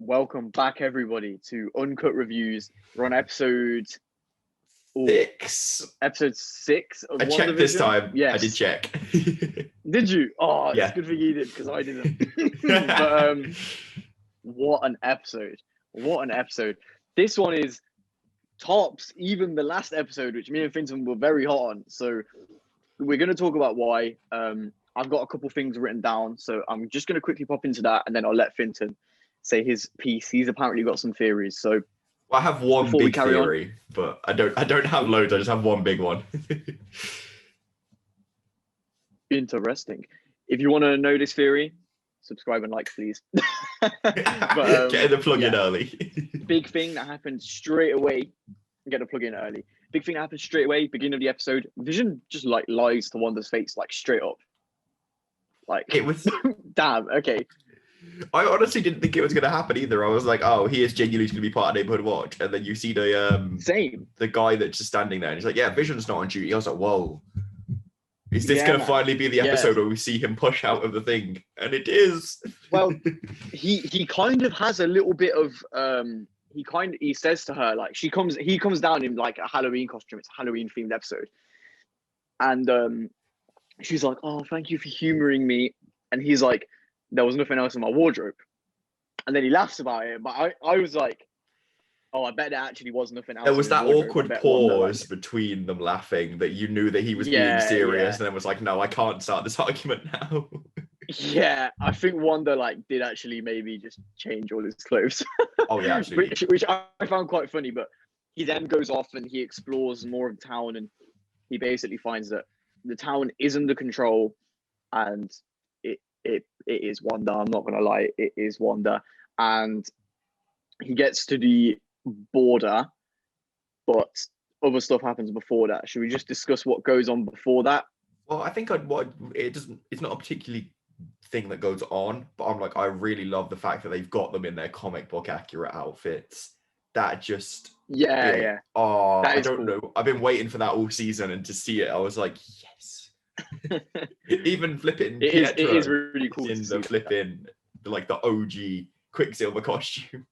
Welcome back, everybody, to Uncut Reviews. We're on episode Six. 6 of I checked this Wandavision. time. Yes. I did check. Did you? Oh, Yeah. it's good for you did because I didn't. But what an episode! What an episode! This one is tops even the last episode, which me and Finton were very hot on. So we're going to talk about why. I've got a couple things written down, so I'm just going to quickly pop into that, and then I'll let Finton say his piece. He's apparently got some theories. So Well, I have one before we big carry on- theory, but I don't have loads. I just have one big one. interesting. If you want to know this theory, subscribe and like, please. Get the plug in early. Big thing that happened straight away. Get the plug in early. Big thing that happened straight away. Beginning of the episode. Vision just like lies to Wanda's face, like straight up. Like It was. damn. Okay. I honestly didn't think it was going to happen either. I was like, oh, he is genuinely going to be part of Neighborhood Watch, and then you see the guy that's just standing there, and he's like, yeah, Vision's not on duty. I was like, whoa. Is this going to finally be the episode where we see him push out of the thing? And it is. Well, he kind of has a little bit of he says to her, like, he comes down in like a Halloween costume. It's a Halloween themed episode. And she's like, oh, thank you for humoring me. And he's like, there was nothing else in my wardrobe. And then he laughs about it. But I was like, oh, I bet there actually was nothing else. There was in that wardrobe. awkward pause between them laughing that you knew that he was being serious, and then was like, no, I can't start this argument now. Yeah, I think Wanda did actually maybe just change all his clothes. Oh yeah, absolutely. which I found quite funny. But he then goes off and he explores more of the town, and he basically finds that the town is under control, and it is Wanda. I'm not gonna lie, it is Wanda. And he gets to the border, but other stuff happens before that. Should we just discuss what goes on before that? Well, I think it's not a particularly thing that goes on, but I'm like, I really love the fact that they've got them in their comic book accurate outfits. That just yeah. Oh, I don't know. I've been waiting for that all season, and to see it, I was like, yes. Even flipping it is really cool in the flipping like the OG Quicksilver costume.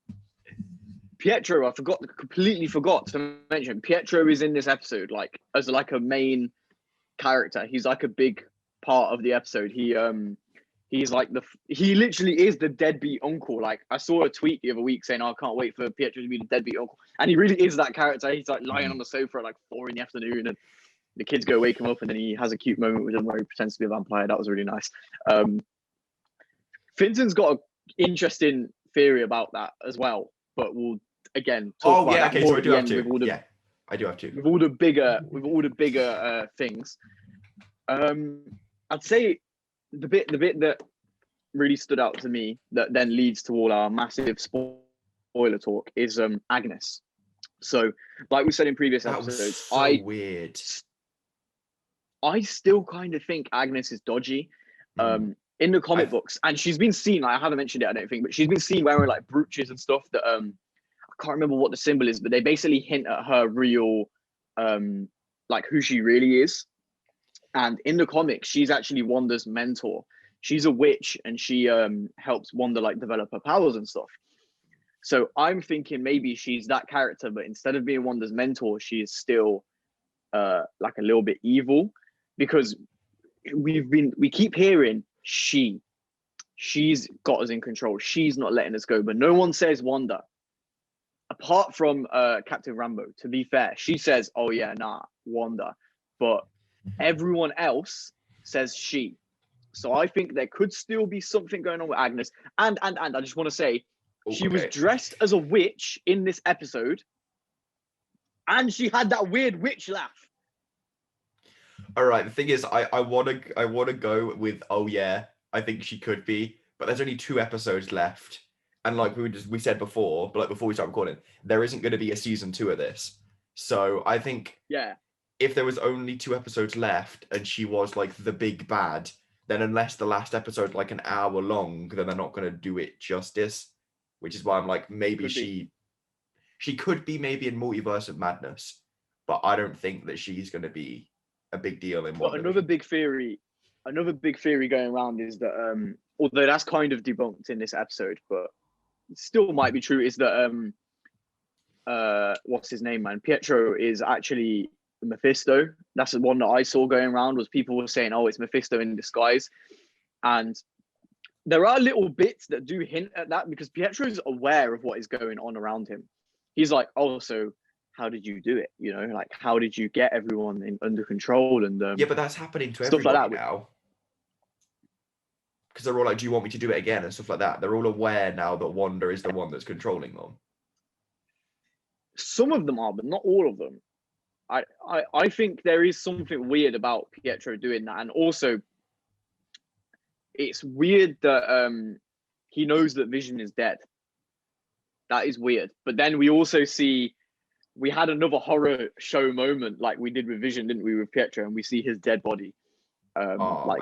Pietro, completely forgot to mention. Pietro is in this episode, like as like a main character. He's like a big part of the episode. He's like he literally is the deadbeat uncle. Like I saw a tweet the other week saying, oh, I can't wait for Pietro to be the deadbeat uncle, and he really is that character. He's like lying on the sofa at like 4 PM, and the kids go wake him up, and then he has a cute moment with him where he pretends to be a vampire. That was really nice. Finton's got an interesting theory about that as well, but we'll again talk about that more at the end. I do have to. With all the bigger things. I'd say the bit that really stood out to me that then leads to all our massive spoiler talk is Agnes. So, like we said in previous episodes, weird. I still kind of think Agnes is dodgy. In the comic books, and she's been seen, I haven't mentioned it, I don't think, but she's been seen wearing like brooches and stuff that I can't remember what the symbol is, but they basically hint at her real like who she really is. And in the comics, she's actually Wanda's mentor. She's a witch, and she helps Wanda like develop her powers and stuff. So I'm thinking maybe she's that character, but instead of being Wanda's mentor, she is still like a little bit evil, because we keep hearing she's got us in control. She's not letting us go, but no one says Wanda. Apart from Captain Rambo, to be fair, she says, oh yeah, nah, Wanda. But everyone else says she. So I think there could still be something going on with Agnes. And I just want to say, she was dressed as a witch in this episode, and she had that weird witch laugh. All right, the thing is, I want to go with, oh yeah, I think she could be, but there's only 2 episodes left. And like we said before, but like before we start recording, there isn't going to be a season 2 of this. So I think if there was only 2 episodes left and she was like the big bad, then unless the last episode's like an hour long, then they're not going to do it justice. Which is why I'm like, maybe she could be maybe in Multiverse of Madness, but I don't think that she's going to be a big deal in one. But another big theory going around is that although that's kind of debunked in this episode, but still might be true is that what's his name, man? Pietro is actually Mephisto. That's the one that I saw going around, was people were saying, oh, it's Mephisto in disguise. And there are little bits that do hint at that, because Pietro's aware of what is going on around him. He's like, oh, so how did you do it? You know, like, how did you get everyone under control? And yeah, but that's happening to stuff everybody like that now. Because they're all like, do you want me to do it again? And stuff like that. They're all aware now that Wanda is the one that's controlling them. Some of them are, but not all of them. I think there is something weird about Pietro doing that. And also, it's weird that he knows that Vision is dead. That is weird. But then we also see, we had another horror show moment like we did with Vision, didn't we, with Pietro? And we see his dead body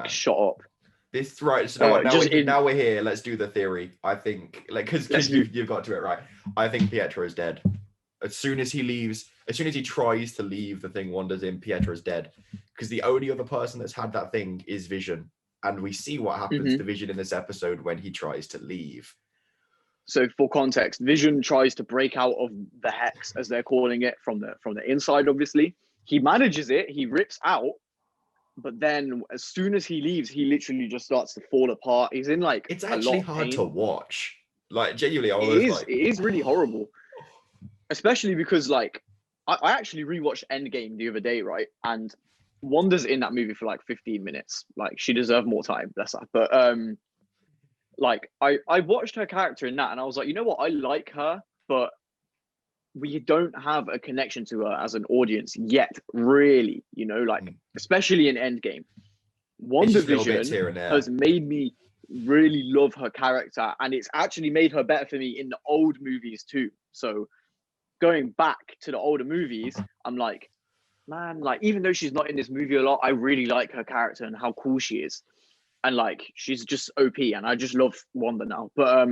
shot up. This right. So now we're here. Let's do the theory. I think, like, because you've got to it right. I think Pietro is dead. As soon as he leaves, as soon as he tries to leave the thing Wanda's in, Pietro's dead. Because the only other person that's had that thing is Vision. And we see what happens to Vision in this episode when he tries to leave. So for context, Vision tries to break out of the hex, as they're calling it, from the inside, obviously. He manages it, he rips out, but then as soon as he leaves, he literally just starts to fall apart. He's in like it's actually hard to watch. Like, genuinely, it is really horrible. Especially because, like, I actually rewatched Endgame the other day, right? And Wanda's in that movie for like 15 minutes. Like, she deserved more time, bless her. But like, I watched her character in that, and I was like, you know what? I like her, but we don't have a connection to her as an audience yet, really. You know, like, especially in Endgame. WandaVision has made me really love her character, and it's actually made her better for me in the old movies too. So going back to the older movies, I'm like, man, like, even though she's not in this movie a lot, I really like her character and how cool she is. And like, she's just OP, and I just love Wanda now. But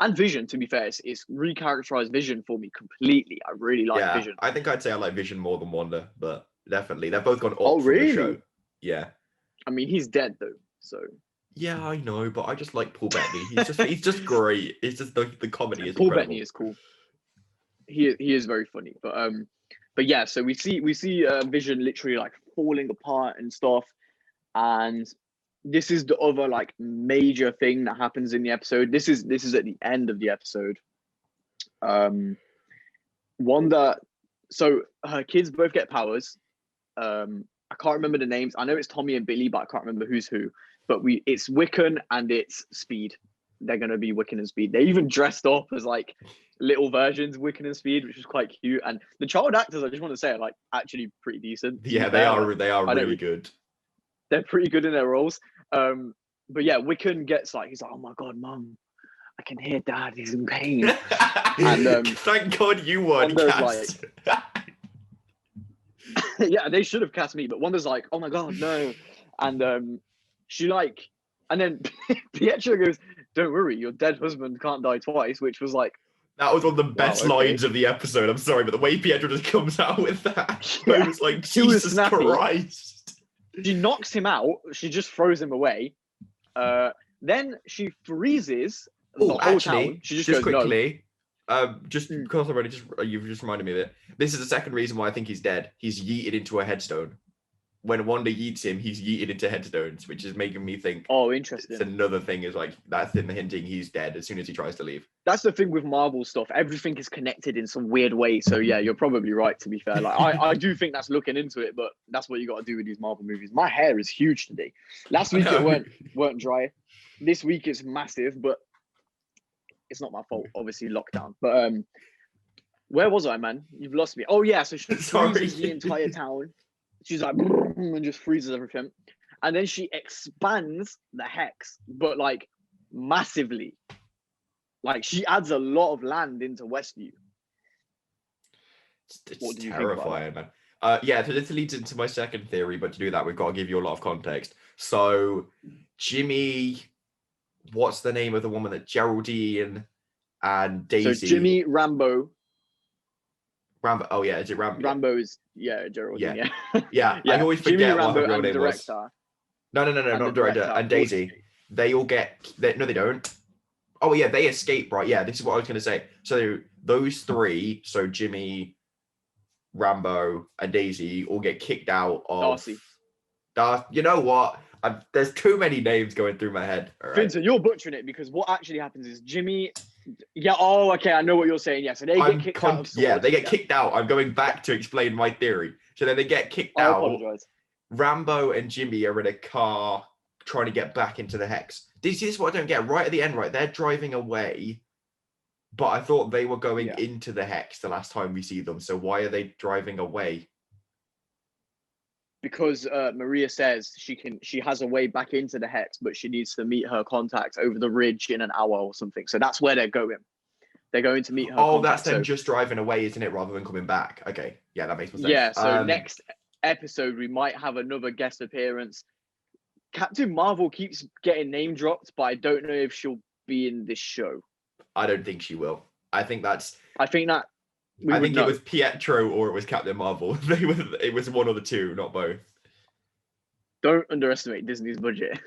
and Vision, to be fair, it's recharacterized Vision for me completely. I really like Vision. I think I'd say I like Vision more than Wanda, but definitely they've both gone up from the show. Yeah. I mean, he's dead though, so. Yeah, I know, but I just like Paul Bettany. He's just great. It's just the comedy is Paul incredible. Bettany is cool. He is very funny, but yeah. So we see Vision literally like falling apart and stuff, and this is the other like major thing that happens in the episode. This is at the end of the episode. Wanda, so her kids both get powers. I can't remember the names. I know it's Tommy and Billy, but I can't remember who's who. But it's Wiccan and it's Speed. They're gonna be Wiccan and Speed. They even dressed up as like little versions of Wiccan and Speed, which is quite cute. And the child actors, I just want to say, are like actually pretty decent. Yeah, they are really good. They're pretty good in their roles. But yeah, Wiccan gets like, he's like, oh my god, Mum, I can hear Dad, he's in pain. And thank God you weren't cast. Like, yeah, they should have cast me, but Wanda's like, oh my god, no. And she like, and then Pietro goes, don't worry, your dead husband can't die twice, which was like, that was one of the best lines of the episode. I'm sorry, but the way Pietro just comes out with that, I was like, Jesus Christ. She knocks him out. She just throws him away. Then she freezes the whole town. She just goes, quickly. No. Because you've just reminded me of it. This is the second reason why I think he's dead. He's yeeted into a headstone. When Wanda yeets him, he's yeeted into headstones, which is making me think. Oh, interesting. It's another thing is like that's him hinting he's dead as soon as he tries to leave. That's the thing with Marvel stuff. Everything is connected in some weird way. So yeah, you're probably right. To be fair, like I do think that's looking into it, but that's what you got to do with these Marvel movies. My hair is huge today. Last week it weren't dry. This week it's massive, but it's not my fault. Obviously lockdown. But where was I, man? You've lost me. Oh yeah, so she freezes the entire town. She's like, and just freezes everything. And then she expands the hex, but like massively. Like she adds a lot of land into Westview. What do you terrifying, think about man. Yeah, so this leads into my second theory, but to do that, we've got to give you a lot of context. So Jimmy, what's the name of the woman that Geraldine and Daisy? So Jimmy Rambo. Oh yeah, is it Rambo? Rambo is Geraldine. Yeah. I always forget Jimmy what Rambo her real and name director. Was. No, not director. And Daisy. They all get. No, they don't. Oh yeah, they escape, right? Yeah, this is what I was gonna say. So those three, so Jimmy, Rambo, and Daisy, all get kicked out of. Darcy. You know what? There's too many names going through my head. All right. Vincent, you're butchering it because what actually happens is Jimmy. Yeah. Oh, okay. I know what you're saying. Yeah. So they get kicked out of Sword. Yeah, they get kicked out. I'm going back to explain my theory. So then they get kicked I out. apologize. Rambo and Jimmy are in a car trying to get back into the hex. This is what I don't get. Right at the end, right? They're driving away, but I thought they were going into the hex the last time we see them. So why are they driving away? Because Maria says she has a way back into the hex, but she needs to meet her contacts over the ridge in an hour or something. So that's where they're going. They're going to meet her. Oh, that's them just driving away, isn't it? Rather than coming back. Okay, yeah, that makes more sense. Yeah. So next episode we might have another guest appearance. Captain Marvel keeps getting name dropped, but I don't know if she'll be in this show. I don't think she will. I think that it was Pietro or it was Captain Marvel. It was one of the two, not both. Don't underestimate Disney's budget.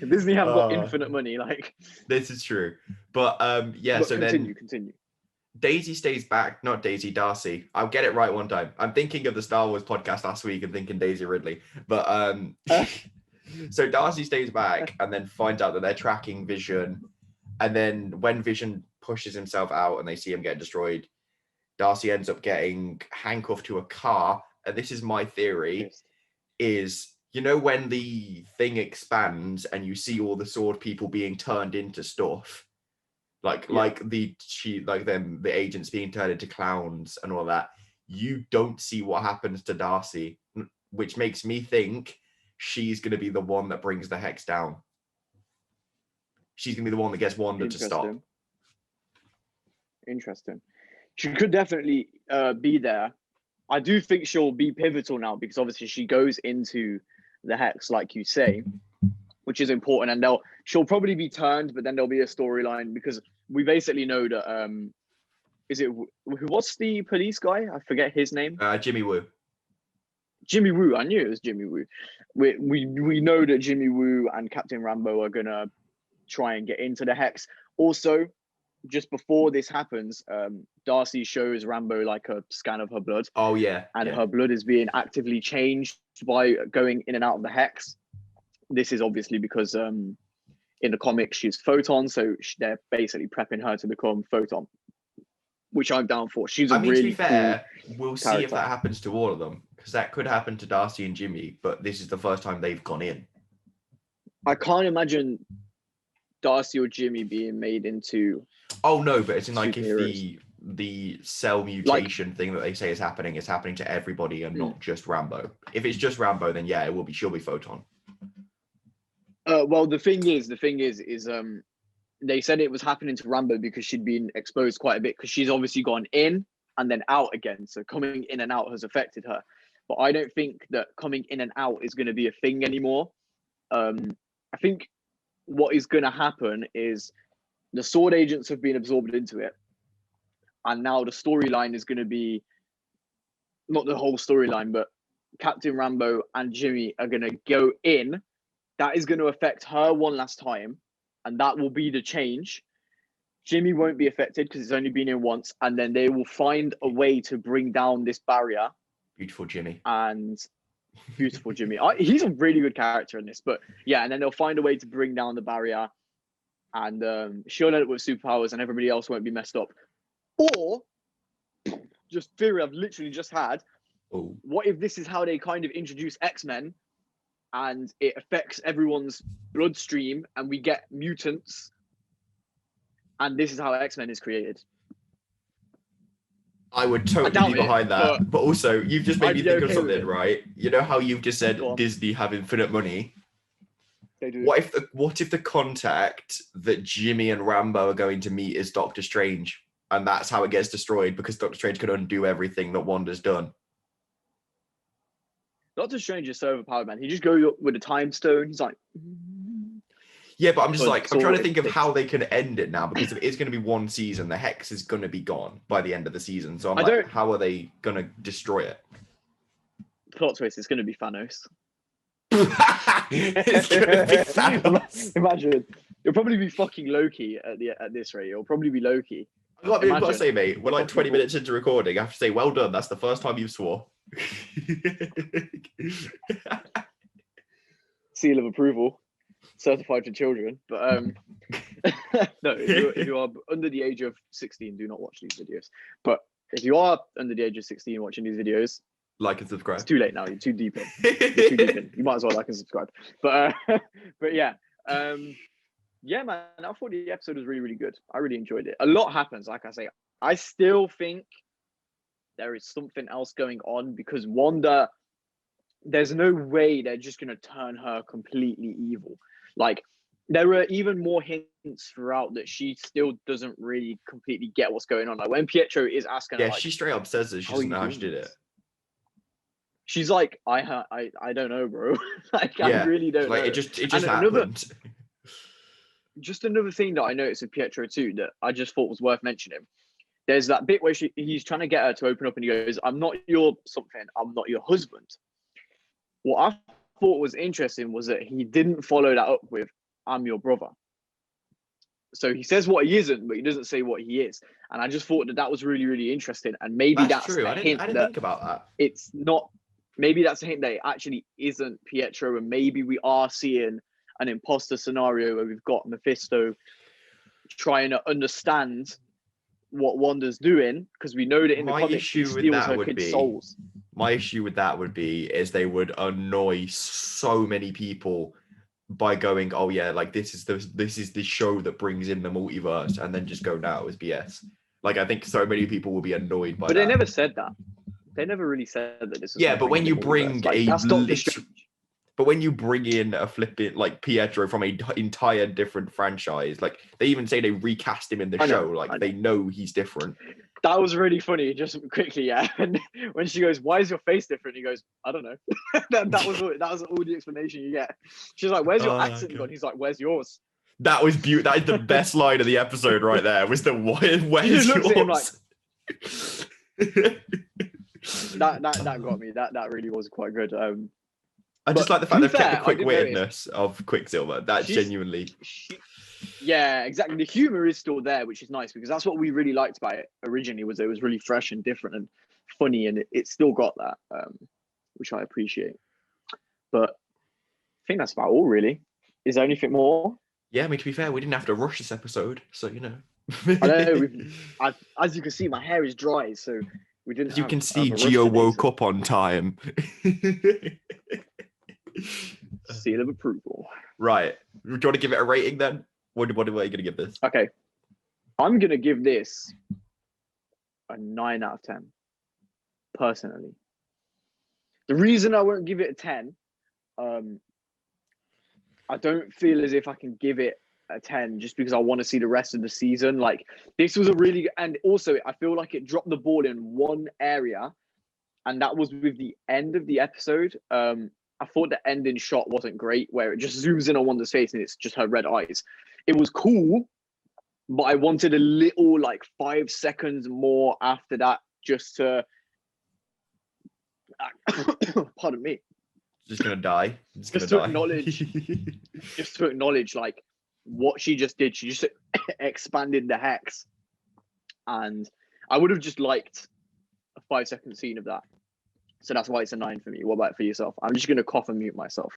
Disney have got infinite money. Like this is true, but yeah. But so continue. Daisy stays back, not Daisy, Darcy. I'll get it right one time. I'm thinking of the Star Wars podcast last week and thinking Daisy Ridley, but so Darcy stays back and then finds out that they're tracking Vision, and then when Vision pushes himself out and they see him get destroyed, Darcy ends up getting handcuffed to a car. And this is my theory, is, you know, when the thing expands and you see all the sword people being turned into stuff, like the agents being turned into clowns and all that, you don't see what happens to Darcy, which makes me think she's going to be the one that brings the hex down. She's going to be the one that gets Wanda to stop. Interesting. She could definitely be there. I do think she'll be pivotal now because obviously she goes into the hex, like you say, which is important. And she'll probably be turned, but then there'll be a storyline because we basically know that what's the police guy? I forget his name. Jimmy Woo. Jimmy Woo. I knew it was Jimmy Woo. We know that Jimmy Woo and Captain Rambo are gonna try and get into the hex. Also, just before this happens, Darcy shows Rambo like a scan of her blood. Oh yeah. And her blood is being actively changed by going in and out of the hex. This is obviously because in the comics she's Photon, so they're basically prepping her to become Photon, which I'm down for. She's to be fair, we'll see if that happens to all of them, because that could happen to Darcy and Jimmy, but this is the first time they've gone in. I can't imagine Darcy or Jimmy being made into. Oh no, but it's in like if the cell mutation thing that they say is happening to everybody and not just Rambo. If it's just Rambo, then yeah, she'll be Photon. Well, the thing is, they said it was happening to Rambo because she'd been exposed quite a bit because she's obviously gone in and then out again. So coming in and out has affected her. But I don't think that coming in and out is going to be a thing anymore. I think what is going to happen is the sword agents have been absorbed into it. And now the storyline is going to be, not the whole storyline, but Captain Rambo and Jimmy are going to go in. That is going to affect her one last time. And that will be the change. Jimmy won't be affected because he's only been in once. And then they will find a way to bring down this barrier. Beautiful Jimmy. And beautiful Jimmy. He's a really good character in this. But yeah, and then they'll find a way to bring down the barrier. And she'll end up with superpowers and everybody else won't be messed up. Or, just theory I've literally just had, what if this is how they kind of introduce X-Men and it affects everyone's bloodstream and we get mutants and this is how X-Men is created? I would totally be behind that. But also, you've just made me think of something, right? You know how you've just said Disney have infinite money? They do. What if the contact that Jimmy and Rambo are going to meet is Doctor Strange? And that's how it gets destroyed because Doctor Strange can undo everything that Wanda's done. Doctor Strange is so overpowered, man. He just goes up with a time stone. He's like... Yeah, but I'm trying to think of how they can end it now because if it's going to be one season, the Hex is going to be gone by the end of the season. So how are they going to destroy it? Plot twist, it's going to be Thanos. It's going to be Thanos. Imagine. It'll probably be fucking Loki at this rate. It'll probably be Loki. I've got to say, mate, we're like 20 minutes into recording. I have to say, well done. That's the first time you've swore. Seal of approval, certified for children. But no, if you are under the age of 16, do not watch these videos. But if you are under the age of 16 watching these videos, like and subscribe. It's too late now. You're too deep in. You're too deep in. You might as well like and subscribe. But yeah. Yeah, man, I thought the episode was really, really good. I really enjoyed it. A lot happens, like I say. I still think there is something else going on because Wanda, there's no way they're just going to turn her completely evil. Like, there are even more hints throughout that she still doesn't really completely get what's going on. Like, when Pietro is asking her, yeah, like, she straight up says that she doesn't know how she did it. She's like, I don't know, bro. Like, yeah, I really don't know. It just happened. Just another thing that I noticed with Pietro too that I just thought was worth mentioning. There's that bit where he's trying to get her to open up and he goes, I'm not your something, I'm not your husband. What I thought was interesting was that he didn't follow that up with, I'm your brother. So he says what he isn't, but he doesn't say what he is. And I just thought that was really, really interesting. And maybe that's true. I didn't think about that. It's not, maybe that's a hint that it actually isn't Pietro, and maybe we are seeing an imposter scenario where we've got Mephisto trying to understand what Wanda's doing, because we know that in the comics she steals her kids' souls. My issue with that would be is they would annoy so many people by going, oh yeah, like this is the show that brings in the multiverse, and then just go, no, it was BS. Like I think so many people will be annoyed by that. But they never said that. They never really said that this was. Yeah, but when you bring But when you bring in a flipping like Pietro from an entire different franchise, like they even say they recast him in the show, like they know he's different. That was really funny, just quickly, yeah. And when she goes, "Why is your face different?" He goes, "I don't know." that was all the explanation you get. She's like, "Where's your accent gone?" He's like, "Where's yours?" That was beautiful. That is the best line of the episode right there. Was the where's yours? That got me. That really was quite good. I just like the fact they've kept the quick weirdness of Quicksilver. That genuinely. Yeah, exactly. The humor is still there, which is nice because that's what we really liked about it originally. Was it was really fresh and different and funny, and it still got that, which I appreciate. But I think that's about all, really. Is there anything more? Yeah, I mean, to be fair, we didn't have to rush this episode, so you know. I know. As you can see, my hair is dry, so we didn't. As you can see, Gio woke up on time. Seal of approval. Right. Do you want to give it a rating then? What are you going to give this? Okay. I'm going to give this a 9 out of 10. Personally. The reason I won't give it a 10, I don't feel as if I can give it a 10 just because I want to see the rest of the season. Like, this was a really, and also I feel like it dropped the ball in one area, and that was with the end of the episode. I thought the ending shot wasn't great, where it just zooms in on Wanda's face and it's just her red eyes. It was cool, but I wanted a little, like 5 seconds more after that, just to, pardon me. Just gonna die. Just to acknowledge, like what she just did. She just expanded the hex, and I would have just liked a 5-second scene of that. So that's why it's a 9 for me. What about for yourself? I'm just going to cough and mute myself.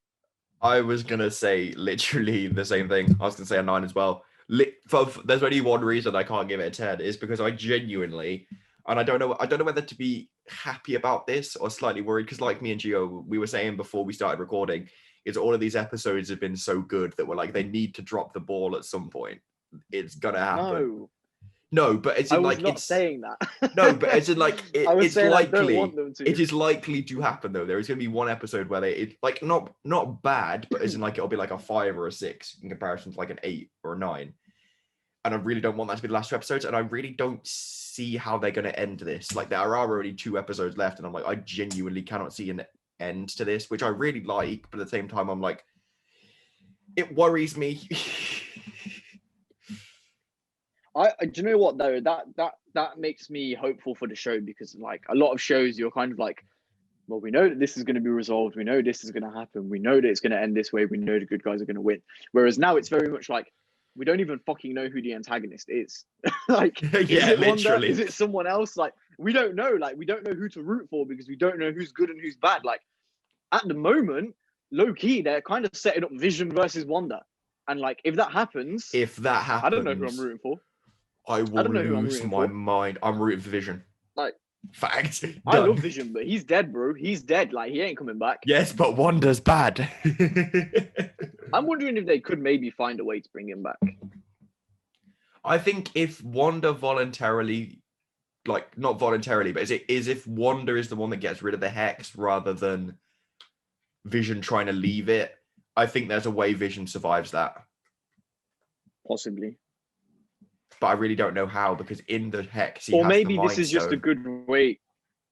I was going to say literally the same thing. I was going to say a 9 as well. There's only one reason I can't give it a 10 is because I genuinely, and I don't know whether to be happy about this or slightly worried, because like me and Gio, we were saying before we started recording, is all of these episodes have been so good that we're like, they need to drop the ball at some point. It's going to happen. No, but it's in, like it's saying that. No, but it's in like it's likely. It is likely to happen though. There is going to be one episode where it's like not bad, but it's in like it'll be like a 5 or a 6 in comparison to like an 8 or a 9. And I really don't want that to be the last 2 episodes, and I really don't see how they're going to end this. Like there are already 2 episodes left, and I'm like, I genuinely cannot see an end to this, which I really like, but at the same time, I'm like, it worries me. Do you know what though? That makes me hopeful for the show, because like a lot of shows, you're kind of like, well, we know that this is going to be resolved. We know this is going to happen. We know that it's going to end this way. We know the good guys are going to win. Whereas now it's very much like, we don't even fucking know who the antagonist is. Like, is Yeah, it Wanda? literally. Is it someone else? Like, we don't know. Like, we don't know who to root for because we don't know who's good and who's bad. Like, at the moment, low key, they're kind of setting up Vision versus Wanda. And like, if that happens, If that happens, I don't know who I'm rooting for. I will don't know who I'm lose rooting my for. mind. I'm rooting for Vision. Like, Fact. I Done. love Vision, but he's dead, bro. He's dead. Like, he ain't coming back. Yes, but Wanda's bad. I'm wondering if they could maybe find a way to bring him back. I think if Wanda voluntarily, like not voluntarily, but if Wanda is the one that gets rid of the hex rather than Vision trying to leave it, I think there's a way Vision survives that. Possibly. But I really don't know how, because in the hex, or maybe this is just a good way.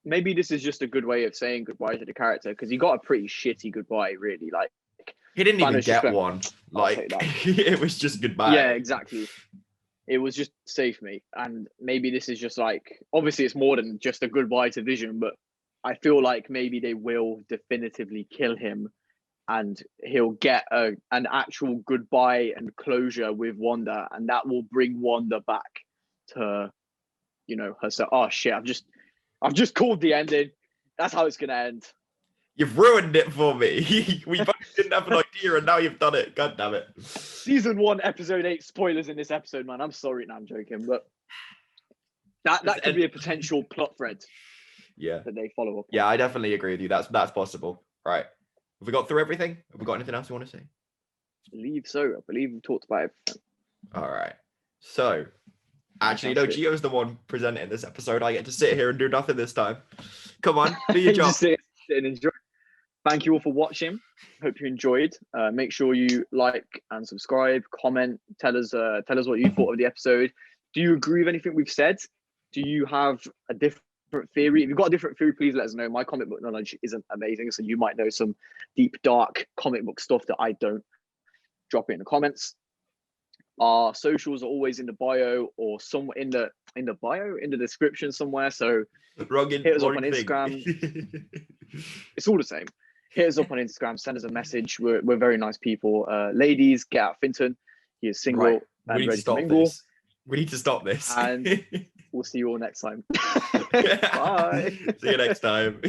Maybe this is just a good way of saying goodbye to the character, because he got a pretty shitty goodbye, really. Like, he didn't even get went, one. Like, it was just goodbye. Yeah, exactly. It was just safe, mate. And maybe this is just like, obviously it's more than just a goodbye to Vision, but I feel like maybe they will definitively kill him and he'll get an actual goodbye and closure with Wanda, and that will bring Wanda back to, you know, herself. Oh shit, I've just called the ending. That's how it's gonna end. You've ruined it for me. We both didn't have an idea, and now you've done it. God damn it. Season 1, episode 8 spoilers in this episode, man. I'm sorry, no, I'm joking, but that could be a potential plot thread. Yeah. That they follow up on. Yeah, I definitely agree with you. That's possible. Right. Have we got through everything? Have we got anything else you want to say? I believe so. I believe we've talked about everything. All right. So, actually, no, Gio's the one presenting this episode. I get to sit here and do nothing this time. Come on, do your job. Just sit and enjoy. Thank you all for watching. Hope you enjoyed. Make sure you like and subscribe, comment, tell us what you thought of the episode. Do you agree with anything we've said? Do you have a different theory? If you've got a different theory, please let us know. My comic book knowledge isn't amazing, so you might know some deep, dark comic book stuff that I don't. Drop it in the comments. Our socials are always in the bio or somewhere in the description somewhere. So hit us up on Instagram. It's all the same. Hit us up on Instagram. Send us a message. We're very nice people. Ladies, get out Finton. He is single and ready to mingle. We need to stop this. And we'll see you all next time. Bye. See you next time.